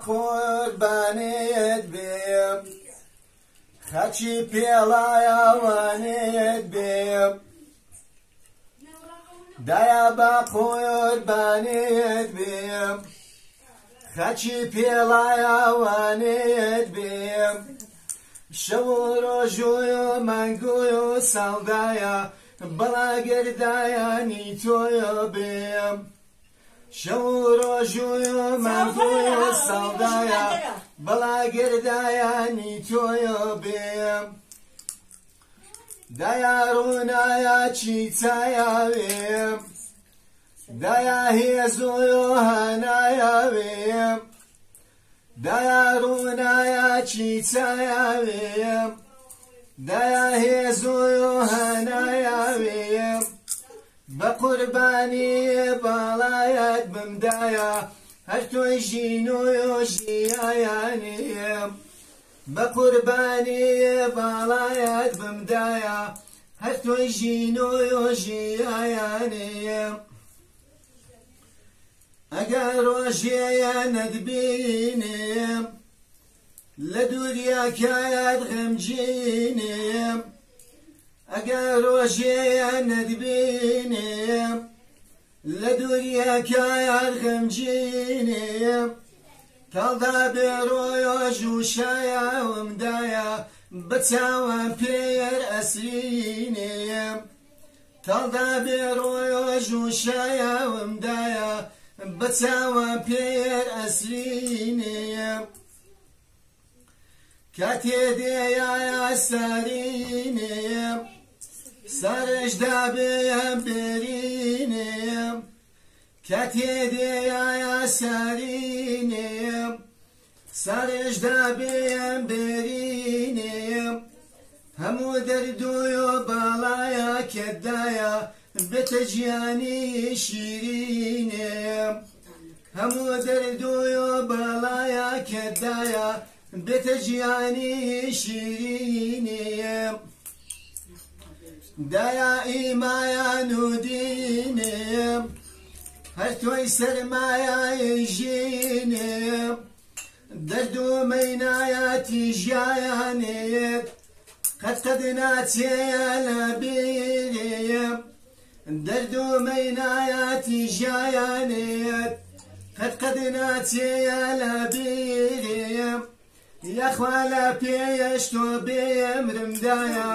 قوربانیت بیم خەچی پێڵایەوانێت بێم دایە بە قوربانیت بێم خەچی پێڵایەوانێت بێم شەو و ڕۆژووی و مانگووی و ساڵدایە بەڵا گەردایانی تۆیە بێم شەو و ڕۆژووی و مانگووی و ساڵدایە بەڵا گەردایانی تۆیە بێم دایە ڕوونایە چیچایە وێم دایە هێزووی و هەنایە وێم دایە ڕوونایە چیچایە وێم دایە هێزووی و هەنایە وێم بە قوربانی باڵایەت بمدایە هەر تۆی ژینوی و ژیایانیم بە قوربانی باڵایەت بمدایە هەر تۆی ژینوی و ژیایانیم ئەگەر ڕۆژێیە نەتبینیم لە دووریەکەیەت غەمگینیم ئەگەر ڕۆژێیە نەتبینیم لە دووریەکەیەت غەمگینیم تەڵدا بێڕۆی و ژووشایەومدایە بە چاوان پێر ئەسرینیم تەڵدا بێڕۆی و ژووشایەومدایە بە چاوان پێر ئەسرینیم کاتێ دێیایە سارینیم سارشدا بێم بێرینیم کاتێ دێیایە سارینیم سارشدا بێم بێرینیم هەموو دەردووی و باڵایە کێدایە بێتە گیانی شیرینیم هەموو دەردووی و باڵایە کێدایە بێتە گیانی شیرینیم دایە ئیمایان و دینیم هەر تۆی سەرمایەی ژینیم دەرد و مەینایەتی ژیانێت قەت ناچێیە لە بیریم دەرد و مەینایەتی ژیانێت قەت ناچێیە لە بیریم یەخوا لە پێیەش تۆ بێمرمدایە